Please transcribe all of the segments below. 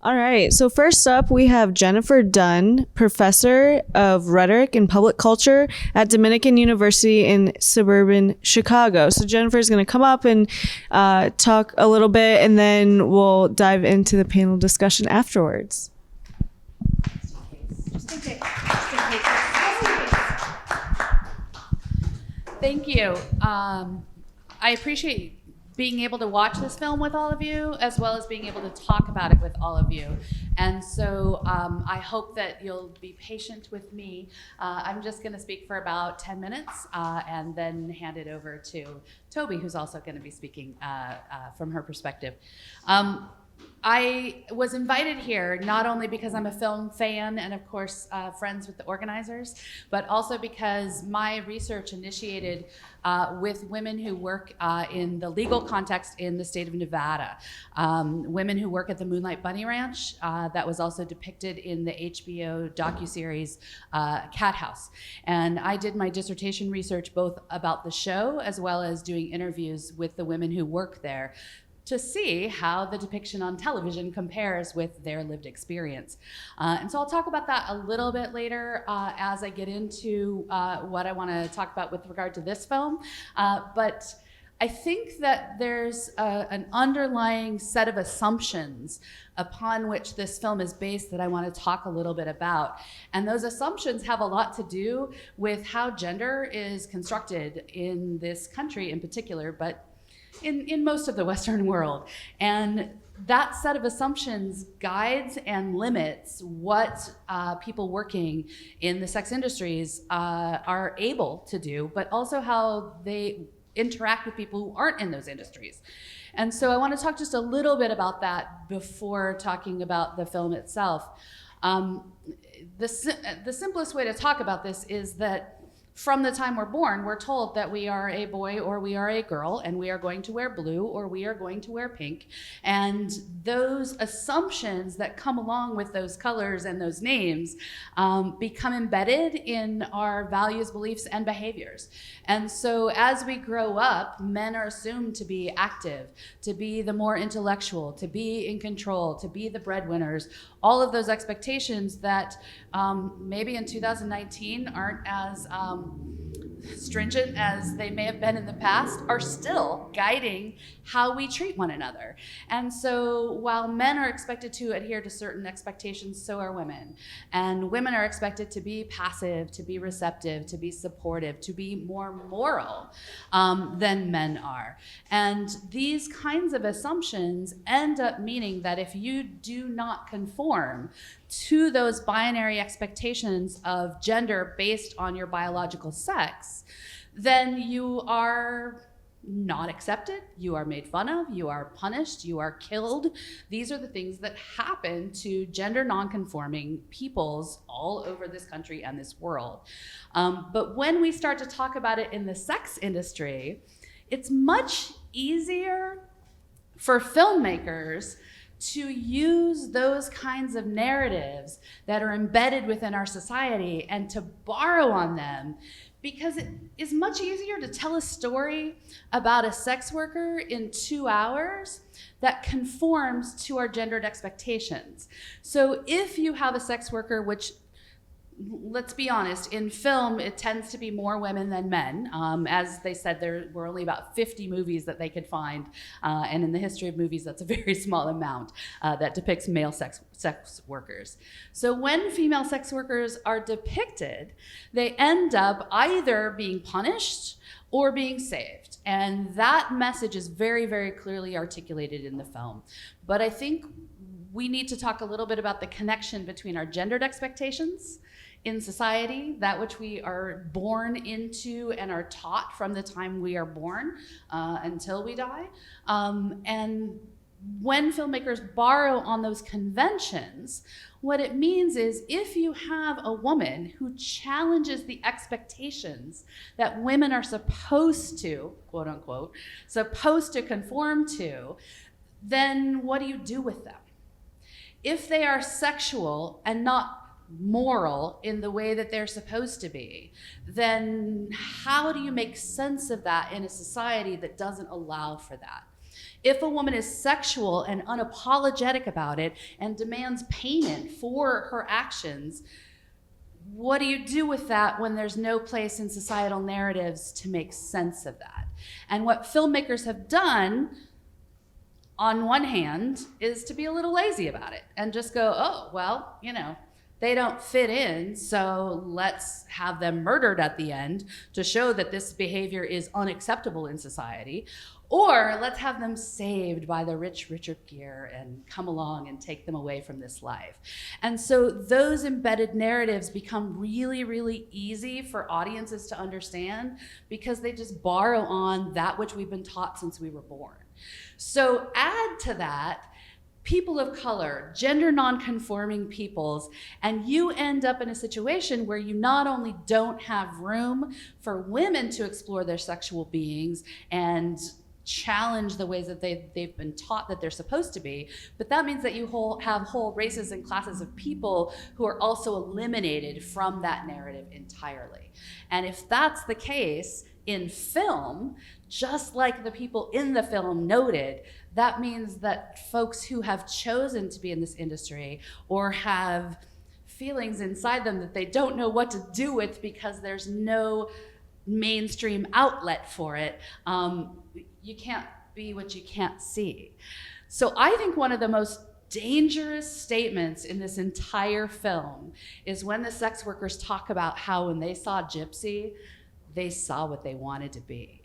All right. So first up, we have Jennifer Dunn, professor of rhetoric and public culture at Dominican University in suburban Chicago. So Jennifer is going to come up and talk a little bit, and then we'll dive into the panel discussion afterwards. Thank you. I appreciate being able to watch this film with all of you, as well as being able to talk about it with all of you. And so I hope that you'll be patient with me. I'm just going to speak for about 10 minutes and then hand it over to Toby, who's also going to be speaking from her perspective. I was invited here not only because I'm a film fan and, of course, friends with the organizers, but also because my research initiated with women who work in the legal context in the state of Nevada. Women who work at the Moonlight Bunny Ranch, that was also depicted in the HBO docuseries Cat House. And I did my dissertation research both about the show as well as doing interviews with the women who work there, to see how the depiction on television compares with their lived experience. And so I'll talk about that a little bit later as I get into what I want to talk about with regard to this film. But I think that there's an underlying set of assumptions upon which this film is based that I want to talk a little bit about. And those assumptions have a lot to do with how gender is constructed in this country in particular, but in most of the Western world. And that set of assumptions guides and limits what people working in the sex industries are able to do, but also how they interact with people who aren't in those industries. And so I want to talk just a little bit about that before talking about the film itself. The simplest way to talk about this is that from the time we're born, we're told that we are a boy or we are a girl, and we are going to wear blue or we are going to wear pink. And those assumptions that come along with those colors and those names become embedded in our values, beliefs, and behaviors. And so as we grow up, men are assumed to be active, to be the more intellectual, to be in control, to be the breadwinners. All of those expectations that maybe in 2019 aren't as stringent as they may have been in the past are still guiding how we treat one another. And so while men are expected to adhere to certain expectations, so are women. And women are expected to be passive, to be receptive, to be supportive, to be more moral than men are. And these kinds of assumptions end up meaning that if you do not conform to those binary expectations of gender based on your biological sex, then you are not accepted, you are made fun of, you are punished, you are killed. These are the things that happen to gender nonconforming peoples all over this country and this world. But when we start to talk about it in the sex industry, it's much easier for filmmakers to use those kinds of narratives that are embedded within our society and to borrow on them, because it is much easier to tell a story about a sex worker in 2 hours that conforms to our gendered expectations. So if you have a sex worker, which, let's be honest, in film, it tends to be more women than men. As they said, there were only about 50 movies that they could find. And in the history of movies, that's a very small amount that depicts male sex workers. So when female sex workers are depicted, they end up either being punished or being saved. And that message is very, very clearly articulated in the film. But I think we need to talk a little bit about the connection between our gendered expectations in society, that which we are born into and are taught from the time we are born until we die. And when filmmakers borrow on those conventions, what it means is if you have a woman who challenges the expectations that women are supposed to, quote unquote, supposed to conform to, then what do you do with them? If they are sexual and not moral in the way that they're supposed to be, then how do you make sense of that in a society that doesn't allow for that? If a woman is sexual and unapologetic about it and demands payment for her actions, what do you do with that when there's no place in societal narratives to make sense of that? And what filmmakers have done, on one hand, is to be a little lazy about it and just go, oh, well, they don't fit in, so let's have them murdered at the end to show that this behavior is unacceptable in society. Or let's have them saved by the rich Richard Gere and come along and take them away from this life. And so those embedded narratives become really, really easy for audiences to understand because they just borrow on that which we've been taught since we were born. So add to that people of color, gender nonconforming peoples, and you end up in a situation where you not only don't have room for women to explore their sexual beings and challenge the ways that they've been taught that they're supposed to be, but that means that you have whole races and classes of people who are also eliminated from that narrative entirely. And if that's the case in film, just like the people in the film noted, that means that folks who have chosen to be in this industry or have feelings inside them that they don't know what to do with because there's no mainstream outlet for it, you can't be what you can't see. So I think one of the most dangerous statements in this entire film is when the sex workers talk about how when they saw Gypsy, they saw what they wanted to be.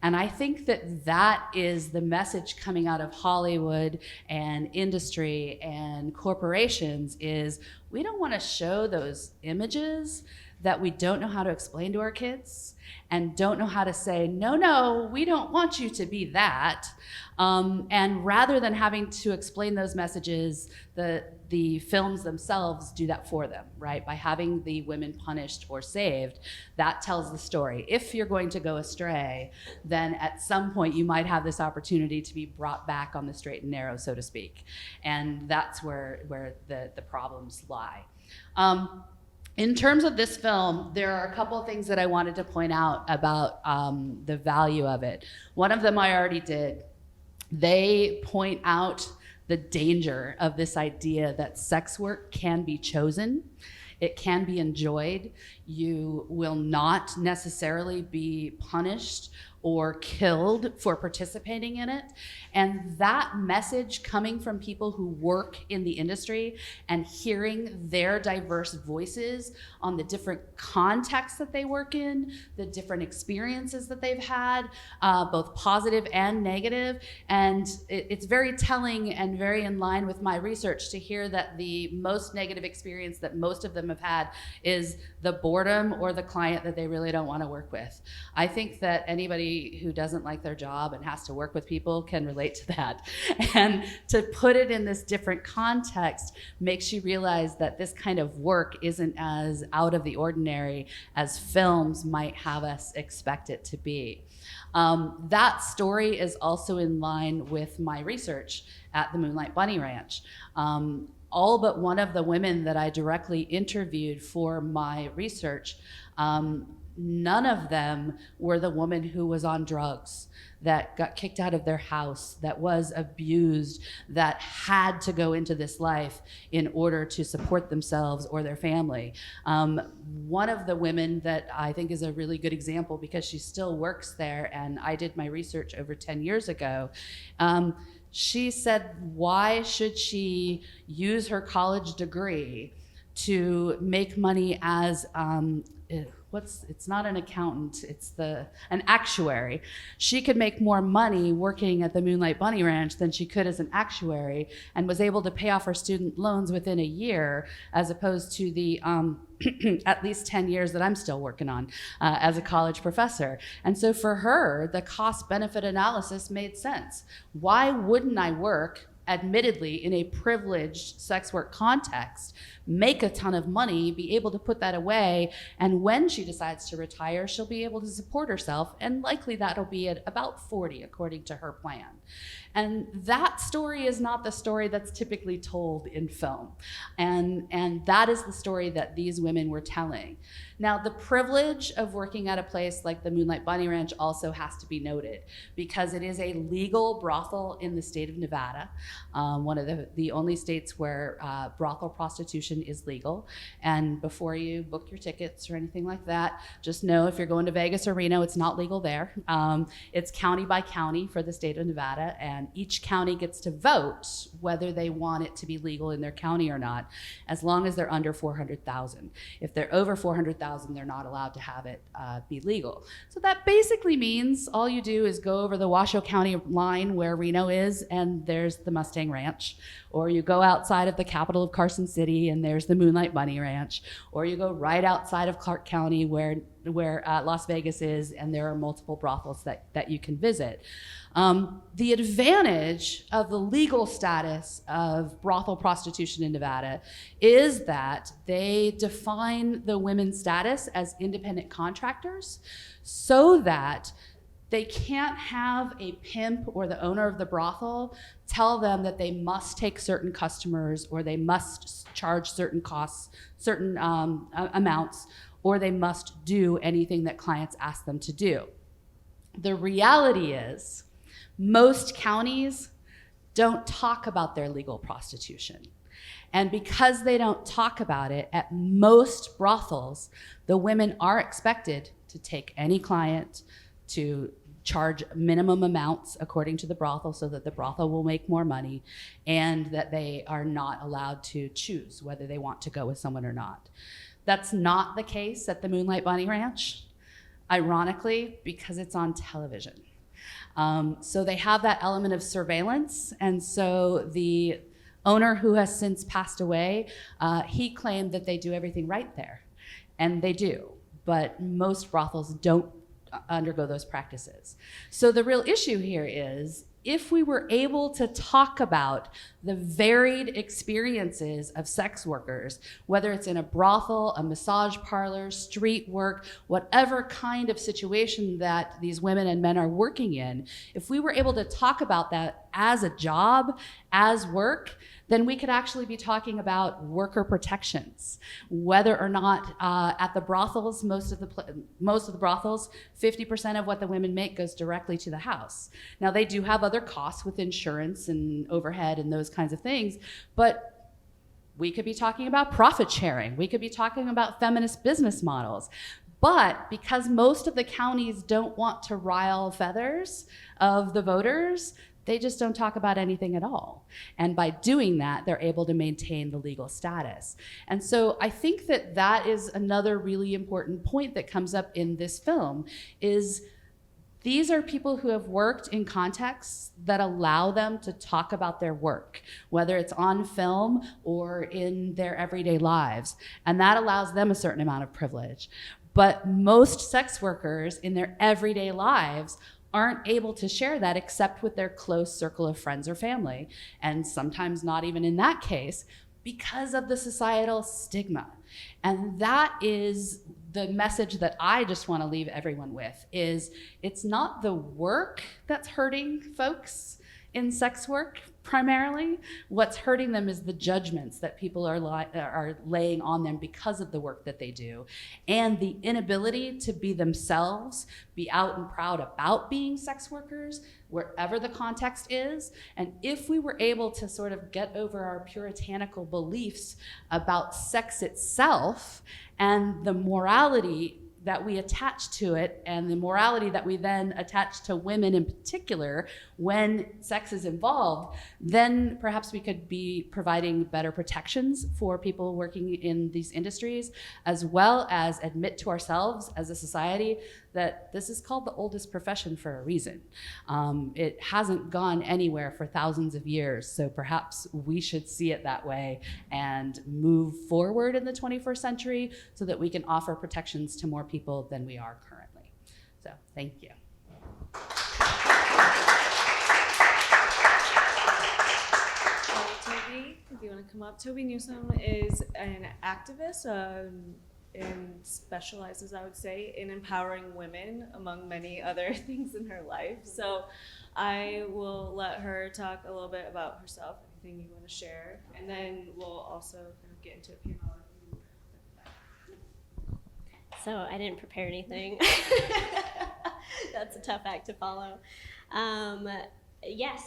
And I think that that is the message coming out of Hollywood and industry and corporations is we don't want to show those images that we don't know how to explain to our kids and don't know how to say, no, we don't want you to be that. And rather than having to explain those messages, the films themselves do that for them, right? By having the women punished or saved, that tells the story. If you're going to go astray, then at some point you might have this opportunity to be brought back on the straight and narrow, so to speak. And that's where the problems lie. In terms of this film, there are a couple of things that I wanted to point out about the value of it. One of them I already did. They point out the danger of this idea that sex work can be chosen. It can be enjoyed. You will not necessarily be punished or killed for participating in it. And that message coming from people who work in the industry and hearing their diverse voices on the different contexts that they work in, the different experiences that they've had, both positive and negative. And it's very telling and very in line with my research to hear that the most negative experience that most of them have had is the boredom or the client that they really don't want to work with. I think that anybody who doesn't like their job and has to work with people can relate to that. And to put it in this different context makes you realize that this kind of work isn't as out of the ordinary as films might have us expect it to be. That story is also in line with my research at the Moonlight Bunny Ranch. All but one of the women that I directly interviewed for my research, none of them were the woman who was on drugs, that got kicked out of their house, that was abused, that had to go into this life in order to support themselves or their family. One of the women that I think is a really good example because she still works there, and I did my research over 10 years ago, she said, why should she use her college degree to make money as it's not an accountant, it's an actuary. She could make more money working at the Moonlight Bunny Ranch than she could as an actuary, and was able to pay off her student loans within a year, as opposed to the at least 10 years that I'm still working on as a college professor. And so for her, the cost-benefit analysis made sense. Why wouldn't I work, admittedly in a privileged sex work context, make a ton of money, be able to put that away, and when she decides to retire, she'll be able to support herself, and likely that'll be at about 40, according to her plan. And that story is not the story that's typically told in film. And that is the story that these women were telling. Now, the privilege of working at a place like the Moonlight Bunny Ranch also has to be noted, because it is a legal brothel in the state of Nevada, one of the only states where brothel prostitution is legal. And before you book your tickets or anything like that, just know if you're going to Vegas or Reno, it's not legal there. It's county by county for the state of Nevada, and each county gets to vote whether they want it to be legal in their county or not, as long as they're under 400,000. If they're over 400,000, they're not allowed to have it be legal. So that basically means all you do is go over the Washoe County line where Reno is, and there's the Mustang Ranch. Or you go outside of the capital of Carson City, and there's the Moonlight Bunny Ranch. Or you go right outside of Clark County where Las Vegas is, and there are multiple brothels that you can visit. The advantage of the legal status of brothel prostitution in Nevada is that they define the women's status as independent contractors, so that they can't have a pimp or the owner of the brothel tell them that they must take certain customers, or they must charge certain costs, certain amounts, or they must do anything that clients ask them to do. The reality is, most counties don't talk about their legal prostitution. And because they don't talk about it, at most brothels, the women are expected to take any client, to charge minimum amounts according to the brothel so that the brothel will make more money, and that they are not allowed to choose whether they want to go with someone or not. That's not the case at the Moonlight Bunny Ranch, ironically, because it's on television. So they have that element of surveillance, and so the owner, who has since passed away, he claimed that they do everything right there, and they do, but most brothels don't undergo those practices. So the real issue here is, if we were able to talk about the varied experiences of sex workers, whether it's in a brothel, a massage parlor, street work, whatever kind of situation that these women and men are working in, if we were able to talk about that as a job, as work, then we could actually be talking about worker protections. Whether or not at the brothels, most of the brothels, 50% of what the women make goes directly to the house. Now, they do have other costs with insurance and overhead and those kinds of things, but we could be talking about profit sharing. We could be talking about feminist business models. But because most of the counties don't want to rile feathers of the voters, they just don't talk about anything at all. And by doing that, they're able to maintain the legal status. And so I think that that is another really important point that comes up in this film, is these are people who have worked in contexts that allow them to talk about their work, whether it's on film or in their everyday lives. And that allows them a certain amount of privilege. But most sex workers in their everyday lives aren't able to share that except with their close circle of friends or family, and sometimes not even in that case, because of the societal stigma. And that is the message that I just want to leave everyone with, is it's not the work that's hurting folks in sex work primarily. What's hurting them is the judgments that people are laying on them because of the work that they do, and the inability to be themselves, be out and proud about being sex workers, wherever the context is. And if we were able to sort of get over our puritanical beliefs about sex itself and the morality that we attach to it, and the morality that we then attach to women in particular when sex is involved, then perhaps we could be providing better protections for people working in these industries, as well as admit to ourselves as a society that this is called the oldest profession for a reason. It hasn't gone anywhere for thousands of years, so perhaps we should see it that way and move forward in the 21st century so that we can offer protections to more people than we are currently. So, thank you. Toby, if you want to come up. Toby Newsom is an activist, and specializes, I would say, in empowering women among many other things in her life. So I will let her talk a little bit about herself, anything you want to share, and then we'll also kind of get into it. So I didn't prepare anything. That's a tough act to follow.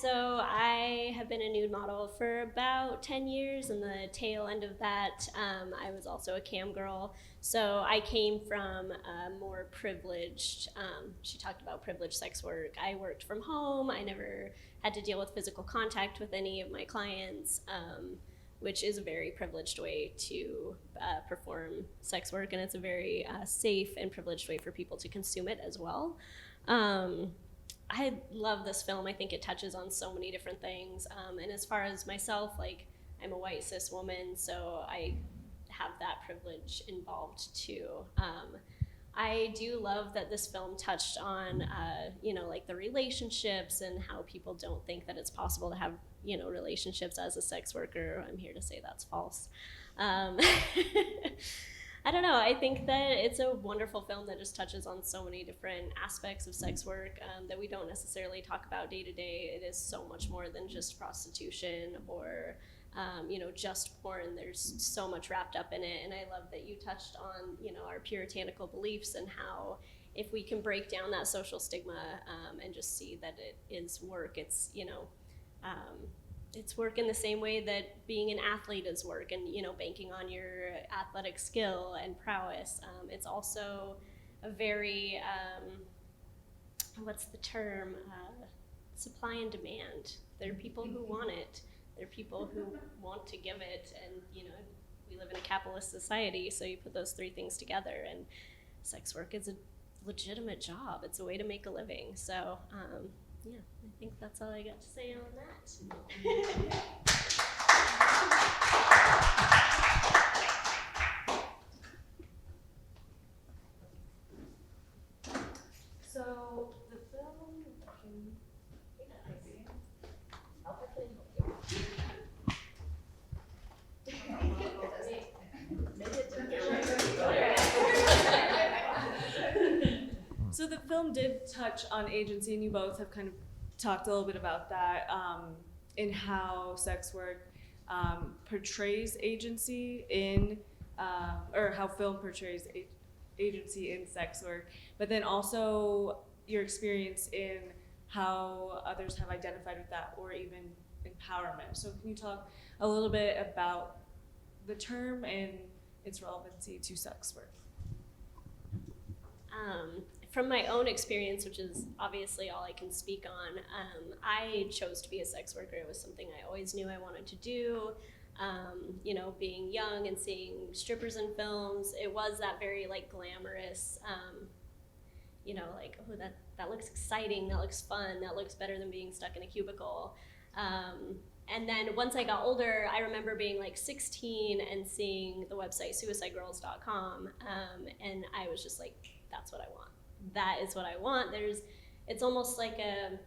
So I have been a nude model for about 10 years, and the tail end of that, I was also a cam girl. So I came from a more privileged, she talked about privileged sex work. I worked from home. I never had to deal with physical contact with any of my clients, which is a very privileged way to perform sex work, and it's a very safe and privileged way for people to consume it as well. I love this film. I think it touches on so many different things. And as far as myself, like, I'm a white cis woman, so I have that privilege involved too. I do love that this film touched on, like the relationships and how people don't think that it's possible to have, relationships as a sex worker. I'm here to say that's false. I don't know. I think that it's a wonderful film that just touches on so many different aspects of sex work that we don't necessarily talk about day to day. It is so much more than just prostitution or, just porn. There's so much wrapped up in it. And I love that you touched on, our puritanical beliefs and how if we can break down that social stigma and just see that it is work, it's work in the same way that being an athlete is work, and banking on your athletic skill and prowess. It's also a very what's the term, supply and demand. There are people who want it, there are people who want to give it, and we live in a capitalist society, so you put those three things together, and sex work is a legitimate job. It's a way to make a living. So I think that's all I got to say on that. So the film, So the film did touch on agency, and you both have kind of talked a little bit about that in how sex work portrays agency in, or how film portrays agency in sex work, but then also your experience in how others have identified with that, or even empowerment. So can you talk a little bit about the term and its relevancy to sex work? From my own experience, which is obviously all I can speak on, I chose to be a sex worker. It was something I always knew I wanted to do. Being young and seeing strippers in films, it was that very glamorous, oh, that looks exciting, that looks fun, that looks better than being stuck in a cubicle. And then once I got older, I remember being 16 and seeing the website suicidegirls.com, and I was just like, that's what I want. That is what I want. It's almost like a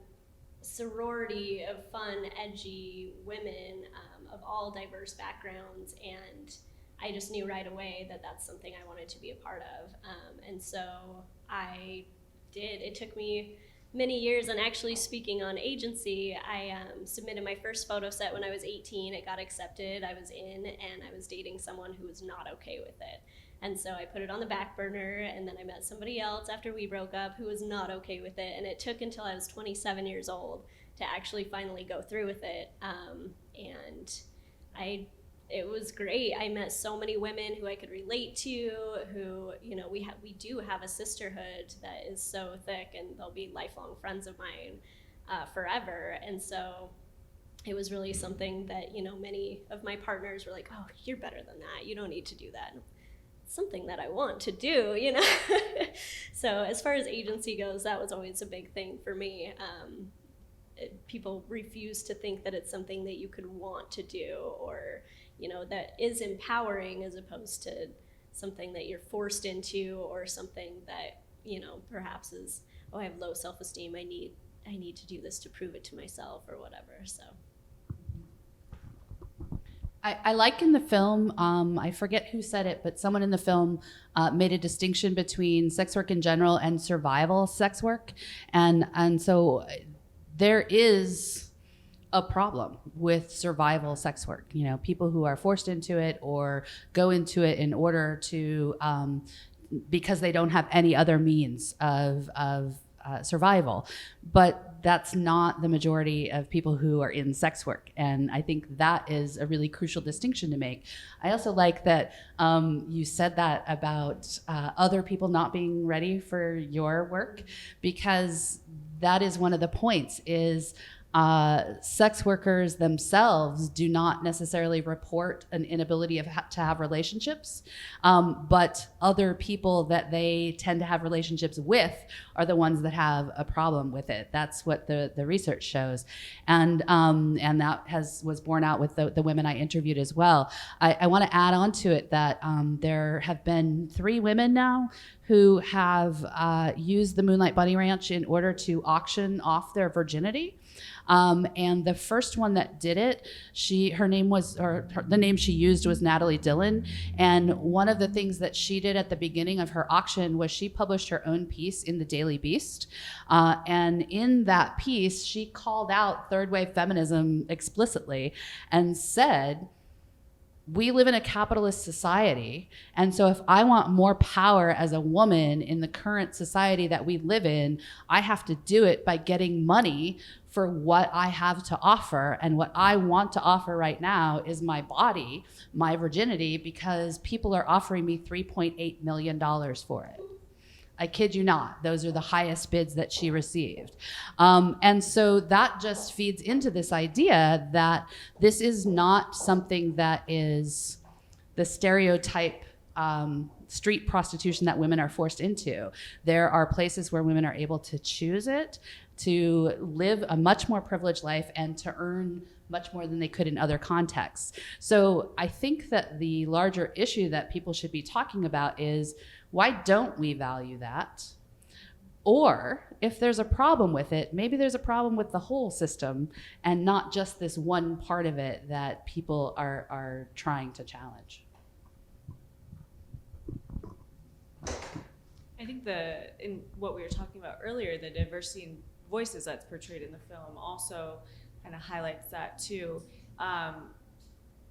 sorority of fun, edgy women of all diverse backgrounds, and I just knew right away that that's something I wanted to be a part of. And so I did. It took me many years, and actually speaking on agency, I submitted my first photo set when I was 18. It got accepted. I was in, and I was dating someone who was not okay with it. And so I put it on the back burner, and then I met somebody else after we broke up who was not okay with it. And it took until I was 27 years old to actually finally go through with it. It was great. I met so many women who I could relate to, who, we do have a sisterhood that is so thick, and they'll be lifelong friends of mine forever. And so it was really something that, many of my partners were like, oh, you're better than that. You don't need to do that. Something that I want to do, So as far as agency goes, that was always a big thing for me. People refuse to think that it's something that you could want to do, or, that is empowering, as opposed to something that you're forced into, or something that, perhaps is, oh, I have low self-esteem. I need to do this to prove it to myself or whatever. So. I like in the film, I forget who said it, but someone in the film made a distinction between sex work in general and survival sex work. And so there is a problem with survival sex work. You know, people who are forced into it or go into it in order to, because they don't have any other means of survival. But that's not the majority of people who are in sex work. And I think that is a really crucial distinction to make. I also like that you said that about other people not being ready for your work, because that is one of the points is sex workers themselves do not necessarily report an inability to have relationships, but other people that they tend to have relationships with are the ones that have a problem with it. That's what the research shows, and that was borne out with the women I interviewed as well. I want to add on to it that there have been 3 women now who have used the Moonlight Bunny Ranch in order to auction off their virginity. And the first one that did it, the name she used was Natalie Dillon. And one of the things that she did at the beginning of her auction was she published her own piece in the Daily Beast. And in that piece, she called out third wave feminism explicitly and said, we live in a capitalist society. And so if I want more power as a woman in the current society that we live in, I have to do it by getting money for what I have to offer. And what I want to offer right now is my body, my virginity, because people are offering me $3.8 million for it. I kid you not. Those are the highest bids that she received. And so that just feeds into this idea that this is not something that is the stereotype street prostitution that women are forced into. There are places where women are able to choose it, to live a much more privileged life, and to earn much more than they could in other contexts. So I think that the larger issue that people should be talking about is, why don't we value that? Or if there's a problem with it, maybe there's a problem with the whole system and not just this one part of it that people are trying to challenge. I think in what we were talking about earlier, the diversity in voices that's portrayed in the film also kind of highlights that too.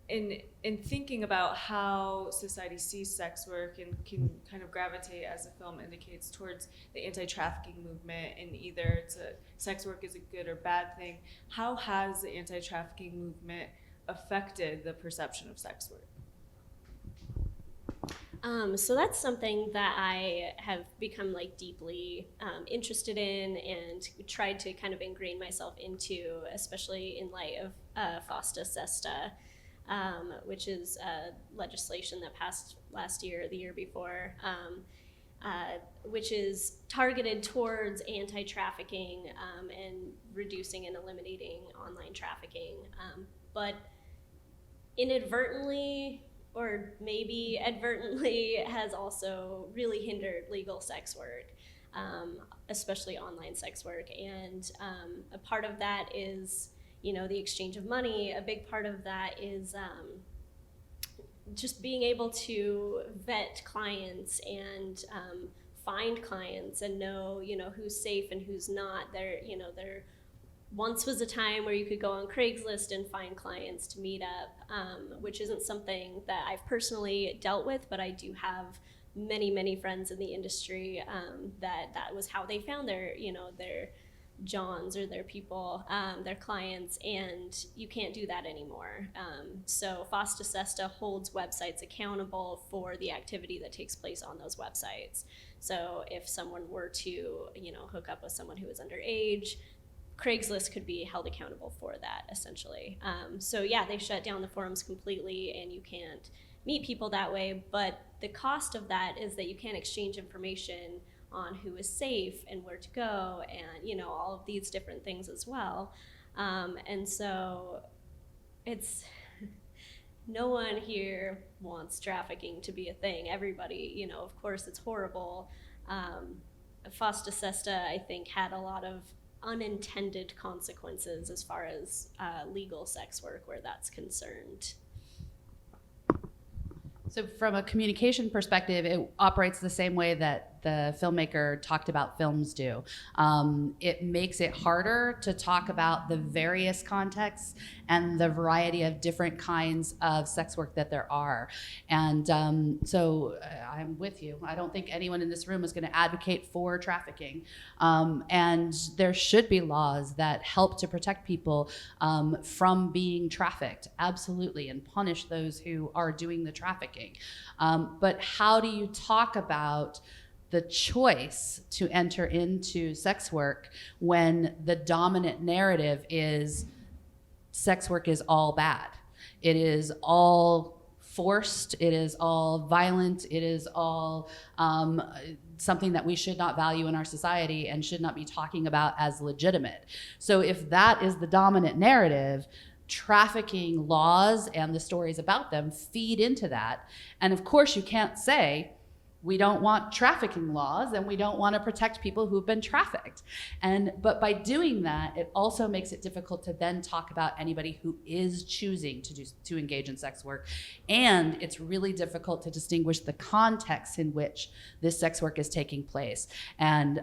In thinking about how society sees sex work and can kind of gravitate, as the film indicates, towards the anti-trafficking movement, and either sex work is a good or bad thing, how has the anti-trafficking movement affected the perception of sex work? So that's something that I have become deeply interested in and tried to kind of ingrain myself into, especially in light of FOSTA SESTA, which is legislation that passed last year or the year before, which is targeted towards anti-trafficking and reducing and eliminating online trafficking. But inadvertently, or maybe advertently, has also really hindered legal sex work, especially online sex work. And a part of that is, the exchange of money. A big part of that is just being able to vet clients and find clients and know, who's safe and who's not. There once was a time where you could go on Craigslist and find clients to meet up, which isn't something that I've personally dealt with, but I do have many, many friends in the industry that was how they found their Johns or their people, their clients, and you can't do that anymore. So FOSTA SESTA holds websites accountable for the activity that takes place on those websites. So if someone were to, hook up with someone who is underage, Craigslist could be held accountable for that, essentially. So yeah, they shut down the forums completely, and you can't meet people that way. But the cost of that is that you can't exchange information on who is safe and where to go, and all of these different things as well. And so it's no one here wants trafficking to be a thing. Everybody, of course, it's horrible. FOSTA SESTA, I think, had a lot of unintended consequences as far as legal sex work where that's concerned. So from a communication perspective, it operates the same way that the filmmaker talked about films do. It makes it harder to talk about the various contexts and the variety of different kinds of sex work that there are. And so I'm with you. I don't think anyone in this room is going to advocate for trafficking. And there should be laws that help to protect people from being trafficked, absolutely, and punish those who are doing the trafficking. But how do you talk about the choice to enter into sex work when the dominant narrative is sex work is all bad? It is all forced, it is all violent, it is all something that we should not value in our society and should not be talking about as legitimate. So if that is the dominant narrative, trafficking laws and the stories about them feed into that. And of course, you can't say, we don't want trafficking laws and we don't want to protect people who've been trafficked. But by doing that, it also makes it difficult to then talk about anybody who is choosing to engage in sex work. And it's really difficult to distinguish the context in which this sex work is taking place. And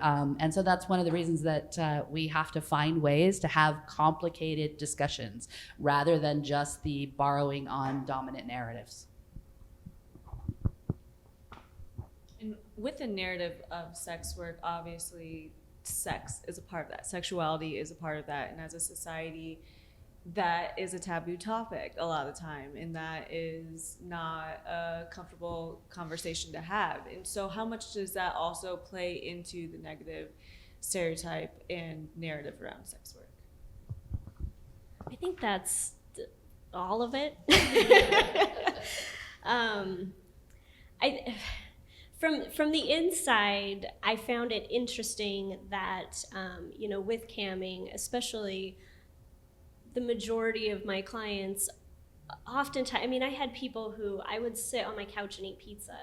so that's one of the reasons that we have to find ways to have complicated discussions rather than just the borrowing on dominant narratives. And with the narrative of sex work, obviously sex is a part of that. Sexuality is a part of that. And as a society, that is a taboo topic a lot of the time. And that is not a comfortable conversation to have. And so how much does that also play into the negative stereotype and narrative around sex work? I think that's all of it. From the inside, I found it interesting that, with camming, especially the majority of my clients, oftentimes, I had people who I would sit on my couch and eat pizza,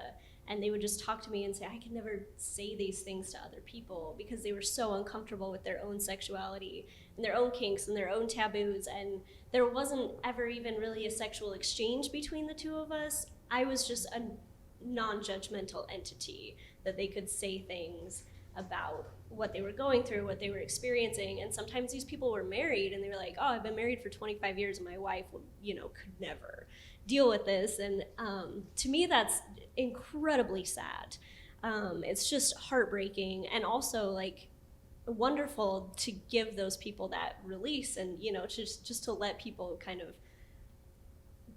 and they would just talk to me and say, I could never say these things to other people because they were so uncomfortable with their own sexuality and their own kinks and their own taboos, and there wasn't ever even really a sexual exchange between the two of us. I was just a non-judgmental entity that they could say things about what they were going through, what they were experiencing. And sometimes these people were married and they were like, oh, I've been married for 25 years and my wife could never deal with this. And to me, that's incredibly sad. It's just heartbreaking and also like wonderful to give those people that release and, just to let people kind of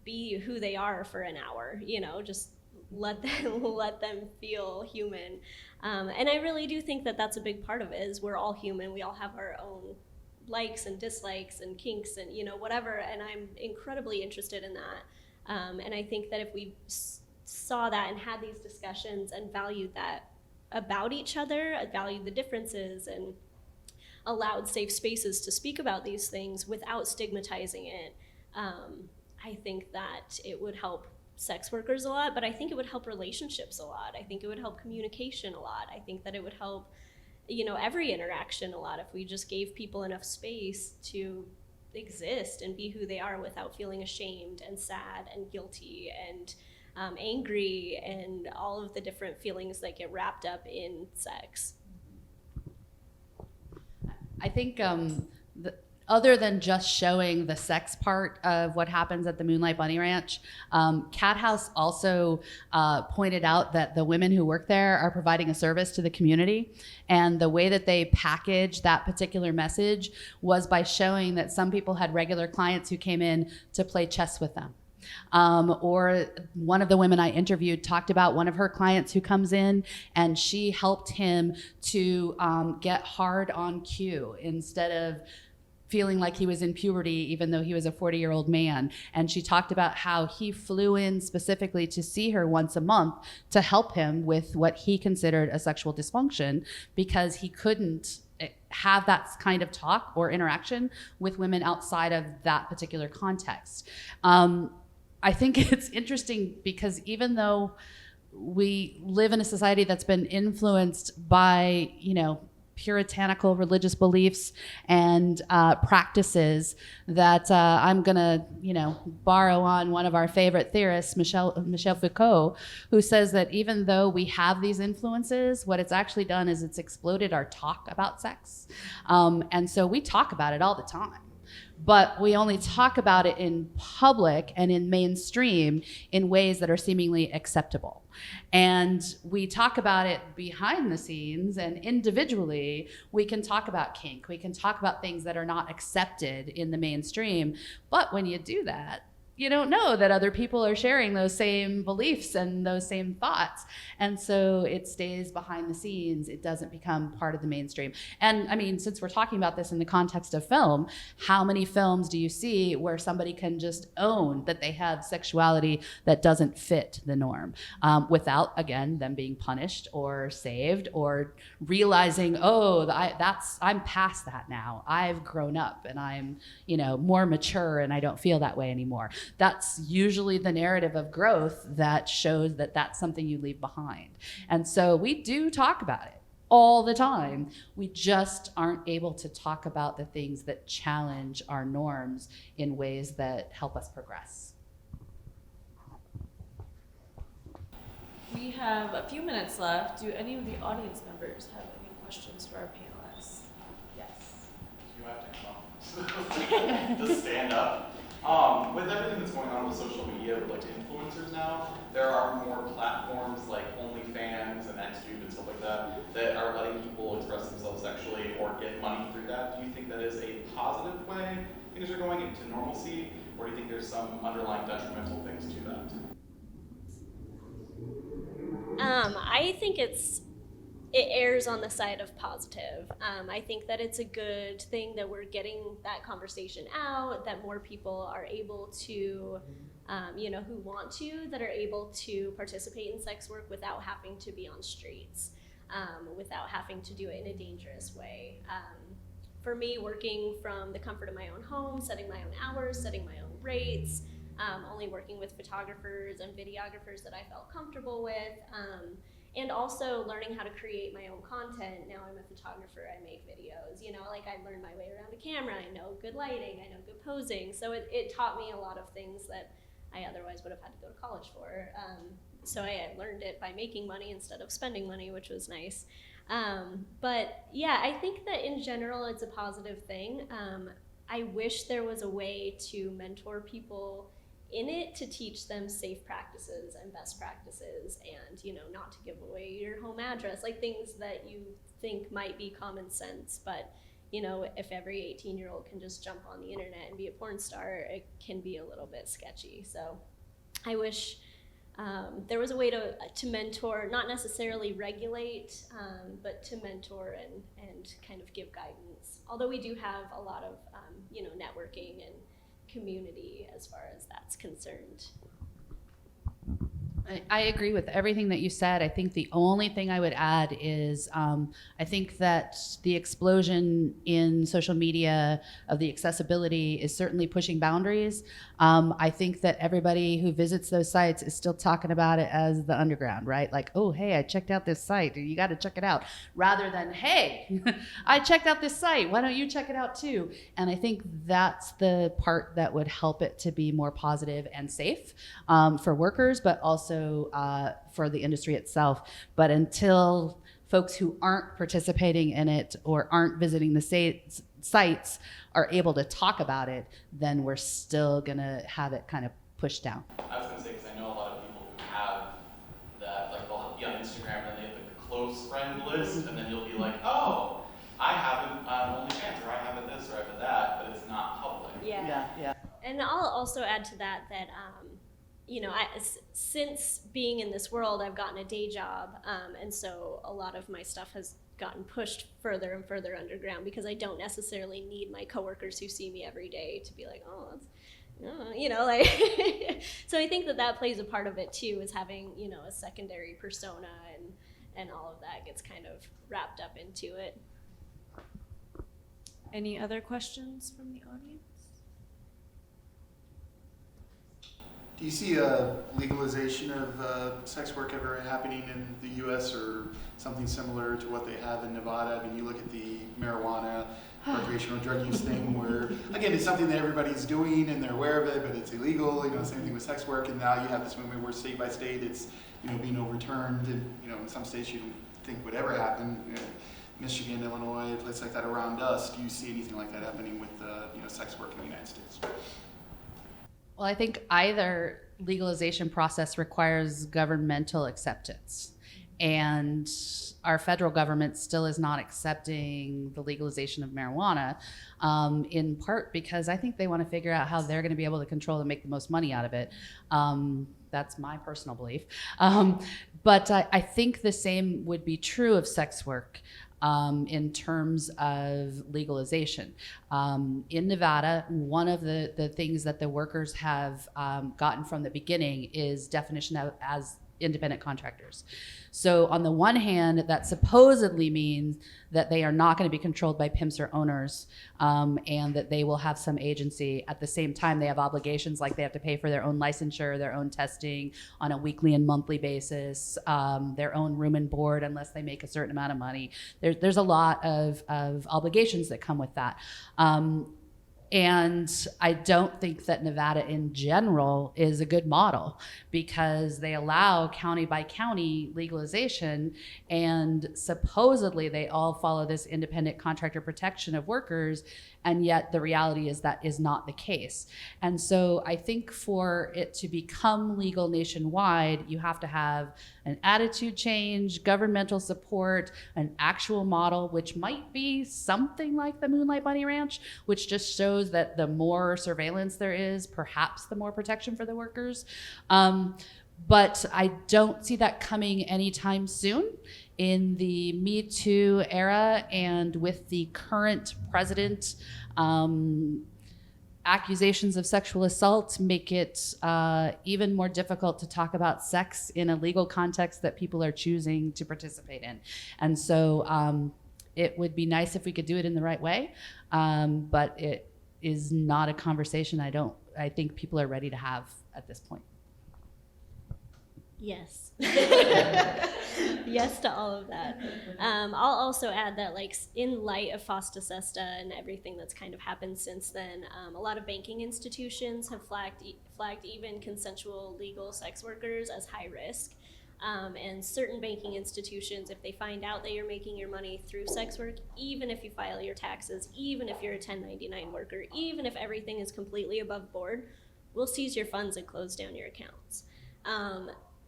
be who they are for an hour, just let them feel human. And I really do think that that's a big part of it, is we're all human. We all have our own likes and dislikes and kinks and, whatever. And I'm incredibly interested in that. And I think that if we saw that and had these discussions and valued that about each other, valued the differences and allowed safe spaces to speak about these things without stigmatizing it, I think that it would help sex workers a lot, but I think it would help relationships a lot. I think it would help communication a lot. I think that it would help, every interaction a lot if we just gave people enough space to exist and be who they are without feeling ashamed and sad and guilty and angry and all of the different feelings that get wrapped up in sex. I think other than just showing the sex part of what happens at the Moonlight Bunny Ranch, Cat House also pointed out that the women who work there are providing a service to the community. And the way that they packaged that particular message was by showing that some people had regular clients who came in to play chess with them. Or one of the women I interviewed talked about one of her clients who comes in and she helped him to get hard on cue instead of feeling like he was in puberty, even though he was a 40-year-old man. And she talked about how he flew in specifically to see her once a month to help him with what he considered a sexual dysfunction because he couldn't have that kind of talk or interaction with women outside of that particular context. I think it's interesting because even though we live in a society that's been influenced by, puritanical religious beliefs and practices that I'm gonna, borrow on one of our favorite theorists, Michel Foucault, who says that even though we have these influences, what it's actually done is it's exploded our talk about sex. And so we talk about it all the time. But we only talk about it in public and in mainstream in ways that are seemingly acceptable. And we talk about it behind the scenes, and individually, we can talk about kink. We can talk about things that are not accepted in the mainstream. But when you do that, you don't know that other people are sharing those same beliefs and those same thoughts. And so it stays behind the scenes. It doesn't become part of the mainstream. And I mean, since we're talking about this in the context of film, how many films do you see where somebody can just own that they have sexuality that doesn't fit the norm, without, again, them being punished or saved or realizing, I'm past that now. I've grown up and I'm, more mature and I don't feel that way anymore. That's usually the narrative of growth that shows that that's something you leave behind. And so we do talk about it all the time. We just aren't able to talk about the things that challenge our norms in ways that help us progress. We have a few minutes left. Do any of the audience members have any questions for our panelists? Yes. You have to come up. Just stand up. With everything that's going on with social media, with like influencers now, there are more platforms like OnlyFans and XTube and stuff like that are letting people express themselves sexually or get money through that. Do you think that is a positive way things are going into normalcy, or do you think there's some underlying detrimental things to that? I think it errs on the side of positive. I think that it's a good thing that we're getting that conversation out, that more people are able to, who want to, that are able to participate in sex work without having to be on streets, without having to do it in a dangerous way. For me, working from the comfort of my own home, setting my own hours, setting my own rates, only working with photographers and videographers that I felt comfortable with, and also learning how to create my own content. Now I'm a photographer, I make videos, I learned my way around a camera, I know good lighting, I know good posing. So it taught me a lot of things that I otherwise would have had to go to college for. So I learned it by making money instead of spending money, which was nice. But yeah, I think that in general, it's a positive thing. I wish there was a way to mentor people in it, to teach them safe practices and best practices, and not to give away your home address, like things that you think might be common sense, but if every 18-year-old can just jump on the internet and be a porn star, it can be a little bit sketchy. So I wish there was a way to mentor, not necessarily regulate, but to mentor and kind of give guidance, although we do have a lot of networking and community as far as that's concerned. I agree with everything that you said. I think the only thing I would add is I think that the explosion in social media of the accessibility is certainly pushing boundaries. I think that everybody who visits those sites is still talking about it as the underground, right? Like, oh, hey, I checked out this site. You got to check it out. Rather than, hey, I checked out this site. Why don't you check it out too? And I think that's the part that would help it to be more positive and safe for workers, but also for the industry itself. But until folks who aren't participating in it or aren't visiting the sites are able to talk about it, then we're still gonna have it kind of pushed down. I was gonna say, because I know a lot of people who have that, like they'll be on Instagram and they have like the close friend list, and then you'll be like, oh, I have it on OnlyFans, or I have it this, or I have it that, but it's not public. Yeah. And I'll also add to that since being in this world, I've gotten a day job, and so a lot of my stuff has gotten pushed further and further underground because I don't necessarily need my coworkers who see me every day to be like, oh, that's, so I think that plays a part of it too, is having, a secondary persona and all of that gets kind of wrapped up into it. Any other questions from the audience? Do you see a legalization of sex work ever happening in the U.S. or something similar to what they have in Nevada? I mean, you look at the marijuana, recreational drug use thing where, again, it's something that everybody's doing and they're aware of it, but it's illegal, you know, same thing with sex work, and now you have this movement where state by state it's, you know, being overturned, and, you know, in some states you don't think would ever happen. You know, Michigan, Illinois, a place like that around us. Do you see anything like that happening with, you know, sex work in the United States? Well, I think either legalization process requires governmental acceptance. And our federal government still is not accepting the legalization of marijuana, in part because I think they want to figure out how they're going to be able to control and make the most money out of it. That's my personal belief. But I think the same would be true of sex work. In terms of legalization. In Nevada, one of the things that the workers have gotten from the beginning is definition of as independent contractors. So on the one hand, that supposedly means that they are not going to be controlled by pimps or owners, and that they will have some agency. At the same time, they have obligations like they have to pay for their own licensure, their own testing on a weekly and monthly basis, their own room and board unless they make a certain amount of money. There's a lot of obligations that come with that. And I don't think that Nevada in general is a good model because they allow county by county legalization, and supposedly they all follow this independent contractor protection of workers, and yet the reality is that is not the case. And so I think for it to become legal nationwide, you have to have an attitude change, governmental support, an actual model, which might be something like the Moonlight Bunny Ranch, which just shows that the more surveillance there is, perhaps the more protection for the workers. But I don't see that coming anytime soon. In the Me Too era and with the current president, accusations of sexual assault make it even more difficult to talk about sex in a legal context that people are choosing to participate in. And so it would be nice if we could do it in the right way, but it is not a conversation I think people are ready to have at this point. Yes. Yes to all of that. I'll also add that, like, in light of FOSTA SESTA and everything that's kind of happened since then, a lot of banking institutions have flagged even consensual legal sex workers as high risk. And certain banking institutions, if they find out that you're making your money through sex work, even if you file your taxes, even if you're a 1099 worker, even if everything is completely above board, will seize your funds and close down your accounts.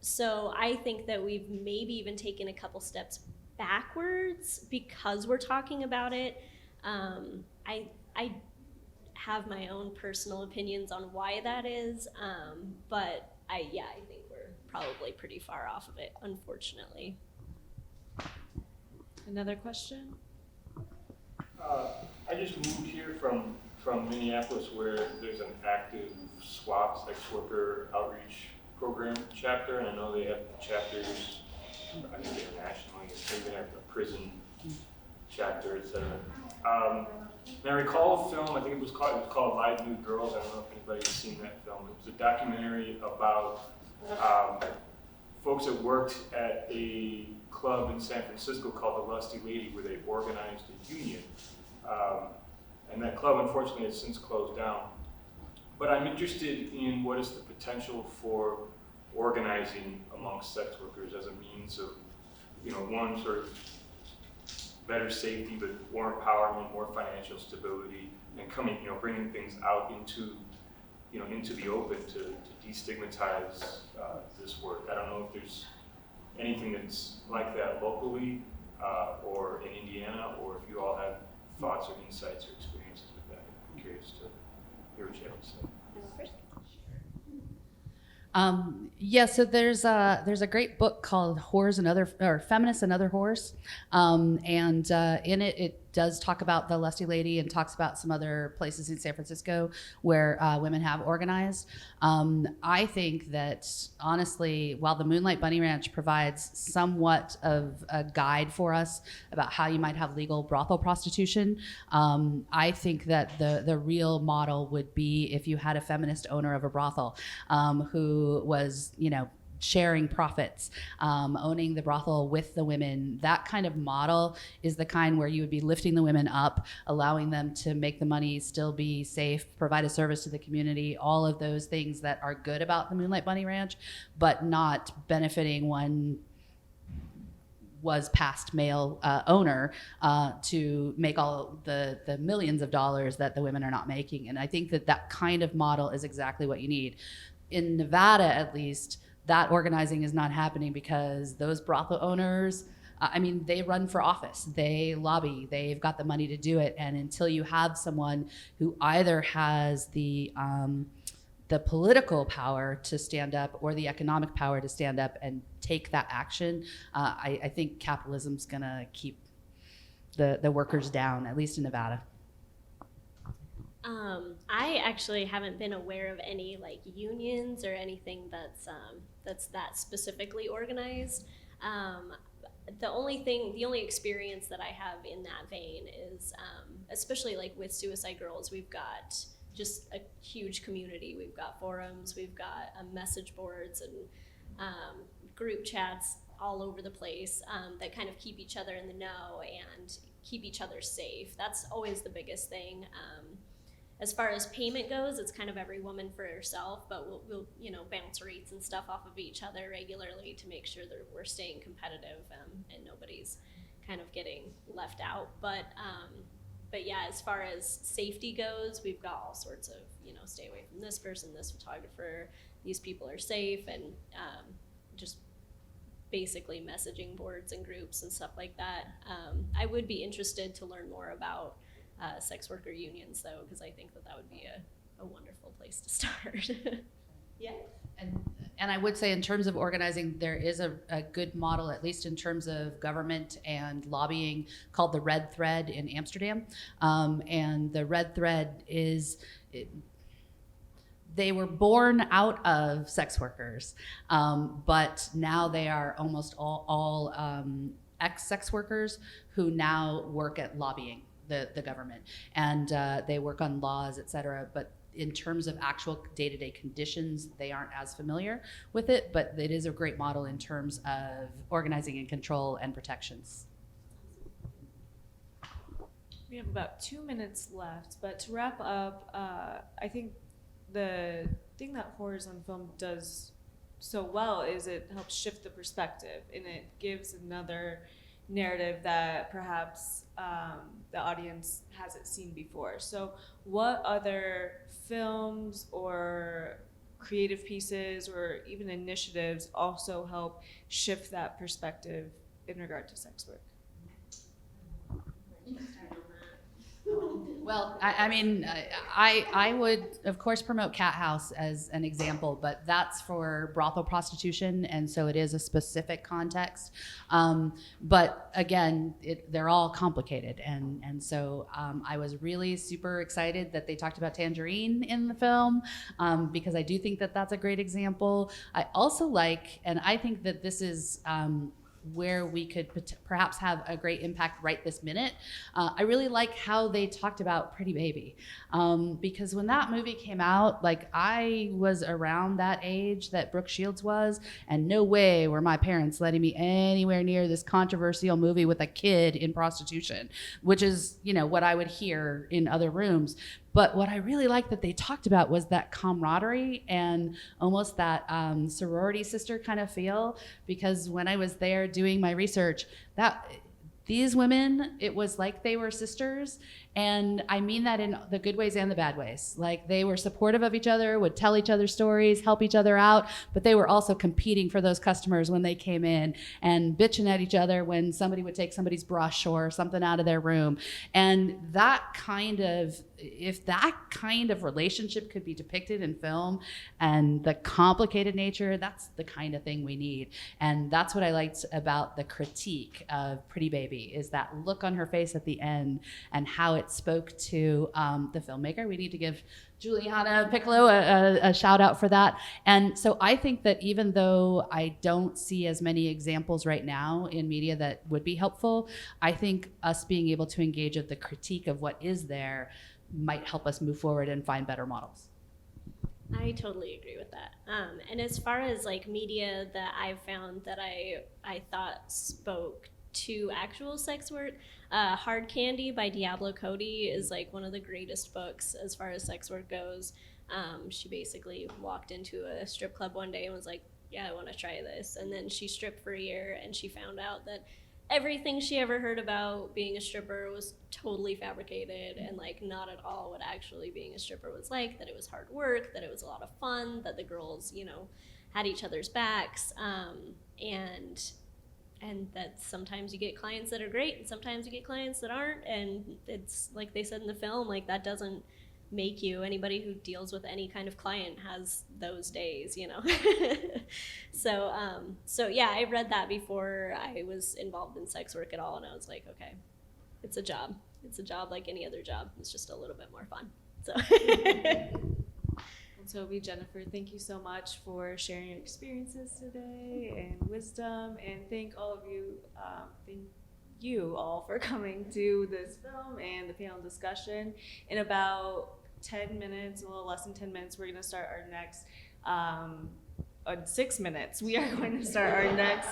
So I think that we've maybe even taken a couple steps backwards because we're talking about it. I have my own personal opinions on why that is, but I think we're probably pretty far off of it, unfortunately. Another question? I just moved here from Minneapolis, where there's an active SWAP, sex worker outreach program chapter, and I know they have chapters, I think internationally, they even have a prison chapter, etc. And I recall a film, I think it was called Live Nude Girls. I don't know if anybody's seen that film. It was a documentary about folks that worked at a club in San Francisco called the Lusty Lady, where they organized a union. And that club, unfortunately, has since closed down. But I'm interested in what is the potential for organizing amongst sex workers as a means of, one, sort of better safety, but more empowerment, more financial stability, and bringing things out into the open to destigmatize this work. I don't know if there's anything that's like that locally or in Indiana, or if you all have thoughts or insights or experiences with that. I'm curious to hear what you have to say. So there's a great book called Whores and Other, or Feminists and Other Whores, and in it does talk about the Lusty Lady and talks about some other places in San Francisco where women have organized. I think that honestly, while the Moonlight Bunny Ranch provides somewhat of a guide for us about how you might have legal brothel prostitution, I think that the real model would be if you had a feminist owner of a brothel who was, sharing profits, owning the brothel with the women. That kind of model is the kind where you would be lifting the women up, allowing them to make the money, still be safe, provide a service to the community, all of those things that are good about the Moonlight Bunny Ranch, but not benefiting one was past male owner to make all the millions of dollars that the women are not making. And I think that kind of model is exactly what you need. In Nevada, at least, that organizing is not happening because those brothel owners, they run for office, they lobby, they've got the money to do it. And until you have someone who either has the political power to stand up or the economic power to stand up and take that action, I think capitalism's gonna keep the workers down, at least in Nevada. I actually haven't been aware of any like unions or anything that's that specifically organized. The only experience that I have in that vein is, especially like with Suicide Girls, we've got just a huge community. We've got forums, we've got message boards and group chats all over the place that kind of keep each other in the know and keep each other safe. That's always the biggest thing. As far as payment goes, it's kind of every woman for herself, but we'll bounce rates and stuff off of each other regularly to make sure that we're staying competitive and nobody's kind of getting left out. But yeah, as far as safety goes, we've got all sorts of, stay away from this person, this photographer, these people are safe, and just basically messaging boards and groups and stuff like that. I would be interested to learn more about sex worker unions, though, because I think that would be a wonderful place to start. Yeah. And I would say in terms of organizing, there is a good model, at least in terms of government and lobbying, called the Red Thread in Amsterdam. And the Red Thread they were born out of sex workers, but now they are almost all ex-sex workers who now work at lobbying the government, and they work on laws, et cetera. But in terms of actual day-to-day conditions, they aren't as familiar with it, but it is a great model in terms of organizing and control and protections. We have about 2 minutes left, but to wrap up, I think the thing that Horrors on Film does so well is it helps shift the perspective, and it gives another narrative that perhaps the audience hasn't seen before. So what other films or creative pieces or even initiatives also help shift that perspective in regard to sex work? Well, I would, of course, promote Cat House as an example, but that's for brothel prostitution, and so it is a specific context. But again, they're all complicated, and so I was really super excited that they talked about Tangerine in the film, because I do think that that's a great example. I also like, and I think that this is where we could perhaps have a great impact right this minute. I really like how they talked about Pretty Baby, because when that movie came out, like, I was around that age that Brooke Shields was, and no way were my parents letting me anywhere near this controversial movie with a kid in prostitution, which is, what I would hear in other rooms. But what I really liked that they talked about was that camaraderie and almost that sorority sister kind of feel, because when I was there doing my research, that these women, it was like they were sisters, And I mean that in the good ways and the bad ways. Like, they were supportive of each other, would tell each other stories, help each other out, but they were also competing for those customers when they came in and bitching at each other when somebody would take somebody's brush or something out of their room. And if that kind of relationship could be depicted in film, and the complicated nature, that's the kind of thing we need. And that's what I liked about the critique of Pretty Baby, is that look on her face at the end and how it spoke to the filmmaker. We need to give Juliana Piccolo a shout out for that. And so I think that even though I don't see as many examples right now in media that would be helpful, I think us being able to engage with the critique of what is there might help us move forward and find better models. I totally agree with that. And as far as like media that I've found that I thought spoke to actual sex work, Hard Candy by Diablo Cody is like one of the greatest books as far as sex work goes. She basically walked into a strip club one day and was like, yeah, I want to try this. And then she stripped for a year, and she found out that everything she ever heard about being a stripper was totally fabricated, and like not at all what actually being a stripper was like, that it was hard work, that it was a lot of fun, that the girls, you know, had each other's backs, and that sometimes you get clients that are great and sometimes you get clients that aren't, and it's like they said in the film, like that doesn't make you. Anybody who deals with any kind of client has those days, you know. So yeah, I read that before I was involved in sex work at all, and I was like, okay, it's a job like any other job. It's just a little bit more fun. So And Toby, Jennifer, thank you so much for sharing your experiences today and wisdom, and thank you all for coming to this film and the panel discussion. In about 10 minutes, a little less than 10 minutes, we're going to start our next, 6 minutes, we are going to start our next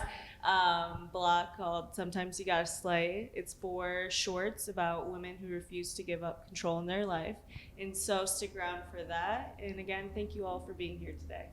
block called Sometimes You Gotta Slay. It's 4 shorts about women who refuse to give up control in their life. And so stick around for that. And again, thank you all for being here today.